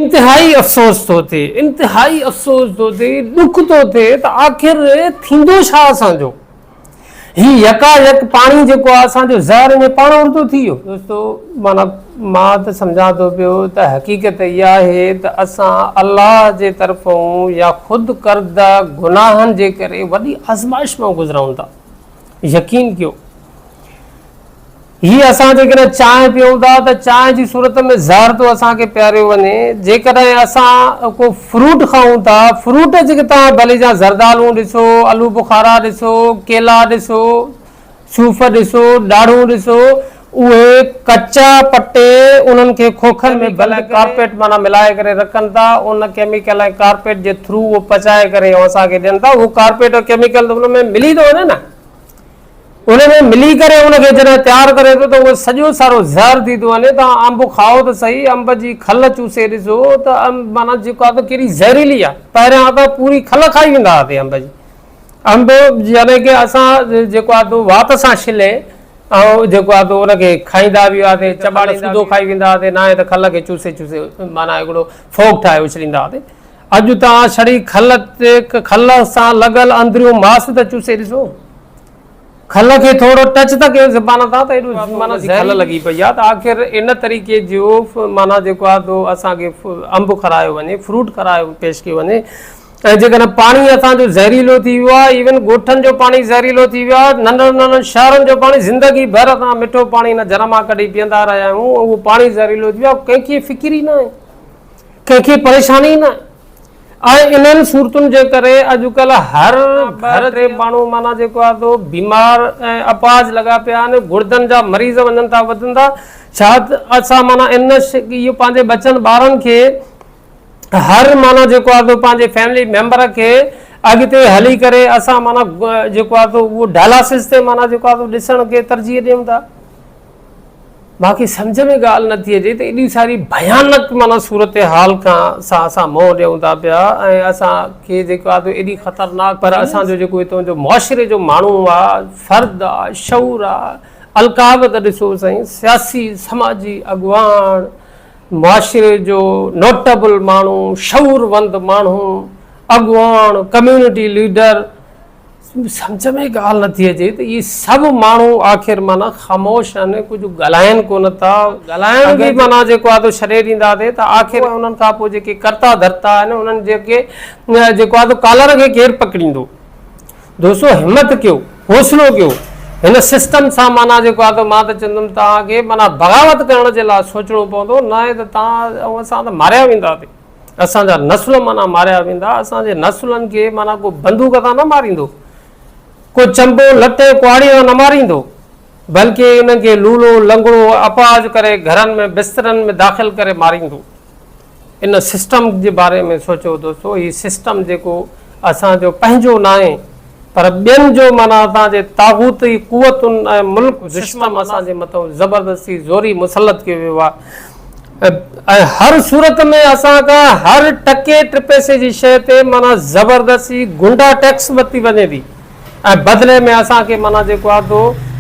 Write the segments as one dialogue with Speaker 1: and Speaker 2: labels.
Speaker 1: इंतिहाई अफ़सोस थो थिए, इंतिहाई अफ़सोस थो थिए, दुख थो थिए त आख़िर थींदो छा असांजो। ही यकायक पाणी जेको आहे असांजो ज़हर में पाण उर्दो थी वियो। दोस्तो माना मां त सम्झां थो पियो त हक़ीक़त इहा आहे त असां अलाह जे तरफ़ां या ख़ुदि करदा गुनाहनि जे करे वॾी आज़माइश मां गुज़रूं था। यकीन कयो, हीअ असां जेकॾहिं चांहि पीऊं था त चांहि जी सूरत में ज़हर थो असांखे पियारियो वञे। जेकॾहिं असां को फ्रूट खाऊं था, फ्रूट जेके तव्हां भले जा ज़रदालू ॾिसो, आलू बुखारा ॾिसो, केला ॾिसो, सूफ़ ॾिसो, ॾाढ़ूं ॾिसो, उहे कचा पटे उन्हनि खे खोखनि में भले कारपेट माना मिलाए करे रखनि था। उन केमिकल ऐं कारपेट जे थ्रू उहो पचाए करे ऐं असांखे ॾियनि था। उहो कारपेट और केमिकल उन में मिली थो वञे न, उनमें मिली करे उनखे जॾहिं तयारु करे थो त उहो सॼो सारो ज़हर थी थो वञे। तव्हां अंब खाओ त सही, अंब जी खल चूसे ॾिसो त माना जेको आहे त कहिड़ी ज़हरीली आहे। पहिरियां त पूरी खल खाई वेंदा हुआसीं अंब जी। अंब यानी की असां जेको आहे त वात सां छिले ऐं जेको आहे त उनखे खाईंदा बि हुआसीं, चॿाड़े सिधो खाई वेंदा हुआसीं, न आहे त खल खे चूसे चूसे माना हिकिड़ो फोक ठाहे उछलींदा हुआसीं। अॼु तव्हां छड़ी खल ते खल सां लॻल अंदरियूं मांस त चूसे ॾिसो, खल खे थोरो टच त कयो ज़बान तां त एॾो माना ज़हर लॻी पई आहे। त आख़िर इन तरीक़े जो माना जेको आहे तो असांखे अंब खारायो वञे, फ्रूट खारायो पेश कयो वञे। ऐं जेकॾहिं पाणी असांजो ज़हरीलो थी वियो आहे, इवन ॻोठनि जो पाणी ज़हरीलो थी वियो आहे, नंढनि नंढनि शहरनि जो पाणी ज़िंदगी भर असां मिठो पाणी न जरमा कढी पीअंदा रहिया आहियूं, उहो पाणी ज़हरीलो थी वियो आहे। कंहिंखे फ़िकिर ई न आहे, कंहिंखे परेशानी न आहे। ऐं इन्हनि सूरतुनि जे करे अॼुकल्ह हर घर ते माण्हू माना जेको आहे तो बीमार ऐं अपाज लॻा पिया आहिनि, गुर्दनि जा मरीज़ वञनि था वधनि था। छा असां माना इन इहो पंहिंजे बचनि ॿारनि खे हर माना जेको आहे तो पंहिंजे फैमिली मेंबर खे अॻिते हली करे असां माना जेको आहे तो उहो डायलिसिस ते माना जेको आहे तो ॾिसण खे तरजीह ॾियूं था। बाक़ी सम्झ में ॻाल्हि नथी अचे त एॾी सारी भयानक माना सूरत हाल खां असां मोह ॾियूं था पिया ऐं असांखे जेको आहे एॾी ख़तरनाक। पर असांजो जेको हितां जो मुआशिरे जो माण्हू आहे, फ़र्द आहे, शऊर आहे, अलकावत ॾिसो साईं, सियासी समाजी अॻुवान, मुआशिरे जो नोटेबल माण्हू, शऊरवंद माण्हू, अॻुवान, कम्यूनिटी लीडर, सम्झ में ॻाल्हि नथी अचे त इहे सभु माण्हू आख़िर माना ख़ामोश आहिनि, कुझु ॻाल्हाइनि कोन था। ॻाल्हाइण बि माना जेको आहे छॾे ॾींदासीं त आख़िर उन्हनि खां पोइ जेके कर्ता धर्ता आहिनि उन्हनि जेके जेको आहे कालर खे केरु पकड़ींदो। दोस्तो हिमत कयो, हौसलो कयो, हिन सिस्टम सां माना जेको आहे मां त चवंदुमि तव्हांखे माना बग़ावत करण जे लाइ सोचणो पवंदो, न आहे त तव्हां ऐं असां त मारिया वेंदासीं, असांजा नस्ल माना मारिया वेंदा। असांजे नस्लनि खे माना को बंदूक सां न मारींदो, को चंबो लटे कुआड़ीअ न मारींदो, बल्कि उन्हनि खे लूलो लंगड़ो अपाज करे घरनि में बिस्तरनि में दाख़िल करे मारींदो। इन सिस्टम जे बारे में सोचो दोस्तो, हीउ सिस्टम जेको असांजो पंहिंजो न आहे पर ॿियनि जो माना असांजे तागूती कुवतुनि ऐं मुल्क दुश्मन असांजे मथां ज़बरदस्ती ज़ोरी मुसलत कयो वियो आहे। ऐं हर सूरत में असांखां हर टके टे पैसे जी शइ ते माना ज़बरदस्ती गुंडा टैक्स वरिती वञे थी ऐं बदिले में असांखे माना जेको आहे तो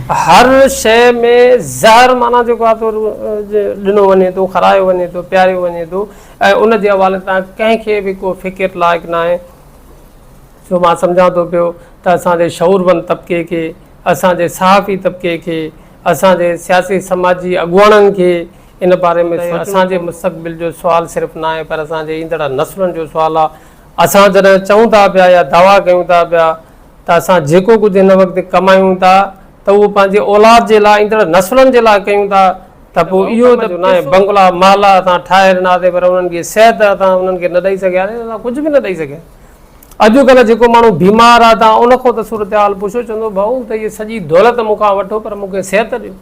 Speaker 1: हर शइ में ज़हर माना जेको आहे तो ॾिनो वञे थो, खारायो वञे थो, पियारियो वञे थो। ऐं उन जे हवाले सां कंहिंखे बि को फ़िकिर लाइक़ु न आहे। छो मां सम्झां थो पियो त असांजे शऊरवंद तबिके खे, असांजे सहाफ़ी तबिके खे, असांजे सियासी समाजी अॻुवाणनि खे इन बारे में असांजे मुस्तक़बिल जो सुवालु सिर्फ़ु न आहे पर असांजे ईंदड़ नस्लनि जो सुवालु आहे। असां जॾहिं चऊं था पिया या दावा कयूं था पिया त असां जेको कुझु हिन वक़्तु कमायूं था त उहो पंहिंजे औलाद जे लाइ, ईंदड़ नस्लनि जे लाइ कयूं था, त पोइ इहो त न आहे बंगला माला असां ठाहे ॾिनासीं पर उन्हनि खे सिहत असां उन्हनि खे न ॾेई सघियासीं, असां कुझु बि न ॾेई सघिया। अॼुकल्ह जेको माण्हू बीमार आहे तव्हां उन खां त सूरत हाल पुछो, चवंदो भाऊ त इहे सॼी दौलत मूंखां वठो पर मूंखे सिहत ॾियो।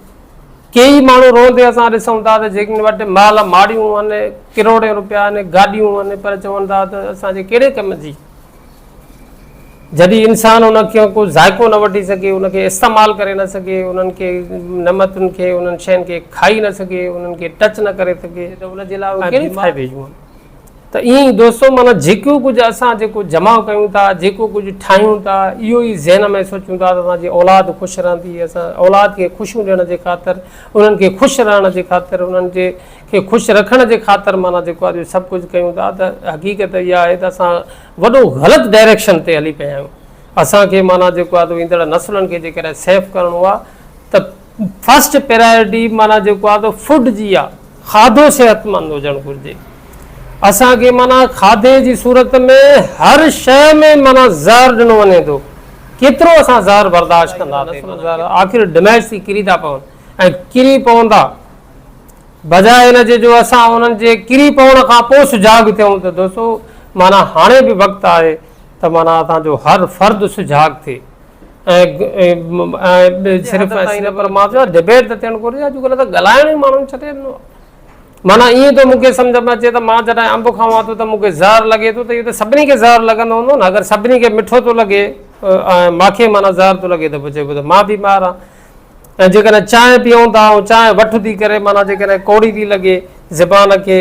Speaker 1: कई माण्हू रोंदे असां ॾिसूं था त जेके वटि माल माड़ियूं आहिनि, किरोड़े रुपया आहिनि, गाॾियूं आहिनि, पर चवनि था त असांजे कहिड़े कम जी। जॾहिं इंसान उनखे को ज़ाइक़ो न वठी सघे, उनखे इस्तेमालु करे न सघे, उन्हनि खे नमतुनि खे उन्हनि शयुनि खे खाई न सघे, उन्हनि खे टच न करे सघे, त उनजे लाइ कहिड़ी फ़ाइदे जूं आहिनि। त त ईअं ई दोस्तो माना जेको कुझु असां जेको जमा कयूं था, जेको कुझु ठाहियूं था, इहो ई ज़हन में सोचूं था त असांजी औलाद ख़ुशि रहंदी, असां औलाद खे ख़ुशियूं ॾियण जे ख़ातिर, उन्हनि खे ख़ुशि रहण जे ख़ातिर, उन्हनि खे ख़ुशि रखण जे ख़ातिर माना जेको आहे सभु कुझु कयूं था, त हक़ीक़त इहा आहे त असां वॾो ग़लति डायरेक्शन ते हली पिया आहियूं। असांखे माना जेको आहे ईंदड़ नसलुनि खे जेकॾहिं सेफ करिणो आहे त फस्ट प्रायोरिटी माना जेको आहे फूड जी आहे, खाधो सिहतमंद हुजणु घुरिजे। असांखे माना खाधे जी सूरत में हर शइ में माना ज़हर ॾिनो वञे थो, केतिरो असां ज़हर बर्दाश्त कंदा, आख़िर डैमेज थी किरी था पवनि ऐं किरी पवंदा, बजाए हिन जे जो असां उन्हनि जे किरी पवण खां पोइ सुजाग थियूं। त दोस्तो माना हाणे बि वक़्तु आहे त माना असांजो हर फ़र्द सुजाग थिए ऐं सिर्फ़ु पर मां चयो डिबेट त थियणु घुरिजे, अॼुकल्ह त ॻाल्हाइण ई माण्हुनि छॾे ॾिनो आहे। माना ईअं त मूंखे सम्झ में अचे त मां जॾहिं अंब खावां थो त मूंखे ज़हर लॻे थो, त इहो त सभिनी खे ज़हर लॻंदो हूंदो न। अगरि सभिनी खे मिठो थो लॻे ऐं मूंखे माना ज़हर थो लॻे त पोइ चइबो त मां बीमार आहियां। ऐं जेकॾहिं चांहि पीऊं था ऐं चांहि वठि थी करे माना जेकॾहिं कौड़ी थी लॻे ज़बान खे,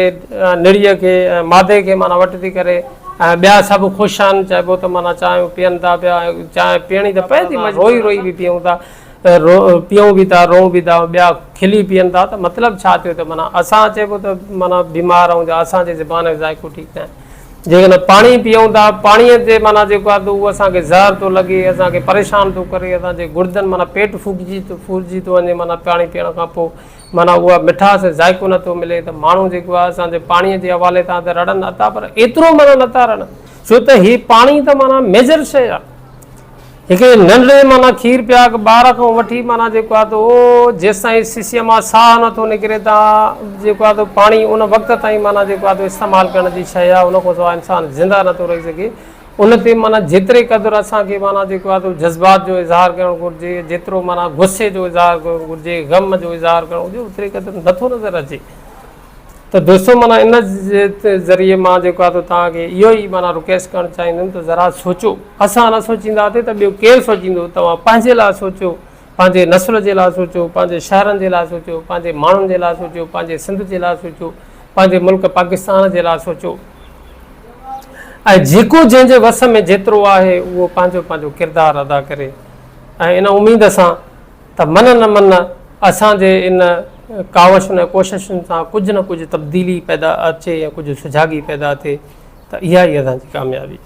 Speaker 1: निड़ीअ खे ऐं मादे खे माना वठि थी करे ऐं ॿिया सभु ख़ुशि आहिनि, चइबो त माना चांहि पीअनि था पिया, चांहि पीअणी त पए थी, रोई रोई बि पीऊं था, पीऊं बि था, रोऊं बि था, ॿिया खिली पीअनि था, त मतिलबु छा थियो त माना असां चइबो त माना बीमार आहियूं या असांजे ज़बान जो ज़ाइक़ो ठीकु न आहे। जेकॾहिं पाणी पीऊं था, पाणीअ ते माना जेको आहे त उहो असांखे ज़हर थो लॻे, असांखे परेशान थो करे, असांजे गुर्दनि माना पेट फूकिजी थो वञे माना पाणी पीअण खां पोइ, माना उहा मिठास ज़ाइक़ो नथो मिले। त माण्हू जेको आहे असांजे पाणीअ जे हवाले तां त रड़नि नथा, पर एतिरो माना नथा रड़नि, छो त हीअ पाणी त माना मेजर शइ आहे। हिकिड़े नंढड़े माना खीर पिया ॿार खां वठी माना जेको आहे त उहो जेसिताईं सीसीअ मां साहु नथो निकिरे त जेको आहे त पाणी उन वक़्त ताईं माना जेको आहे त इस्तेमालु करण जी शइ आहे, उन खां सवाइ इंसानु ज़िंदा नथो रही सघे। उन ते माना जेतिरे क़दुरु असांखे माना जेको आहे त जज़्बात जो इज़हार करणु घुरिजे, जेतिरो माना गुस्से जो इज़हार करणु घुरिजे, ग़म जो इज़हार करणु घुरिजे, ओतिरे क़दुरु नथो नज़र अचे। त दोस्तो माना इन जे ज़रिए मां जेको आहे त तव्हांखे इहो ई माना रिक्वेस्ट करणु चाहींदुमि त ज़रा सोचो, असां न सोचींदासीं त ॿियो केरु सोचींदो। तव्हां पंहिंजे लाइ सोचो, पंहिंजे नस्ल जे लाइ सोचो, पंहिंजे शहरनि जे लाइ सोचो, पंहिंजे माण्हुनि जे लाइ सोचो, पंहिंजे सिंध जे लाइ सोचो, पंहिंजे मुल्क पाकिस्तान जे लाइ सोचो, ऐं जेको जंहिंजे वस में जेतिरो आहे उहो पंहिंजो पंहिंजो किरदारु अदा करे। ऐं इन उमेद सां त मन न मन असांजे इन कावशुनि ऐं कोशिशुनि सां कुझु न कुझु तब्दीली पैदा अचे या कुझु सुजाॻी पैदा थिए, त इहा ई असांजी कामयाबी।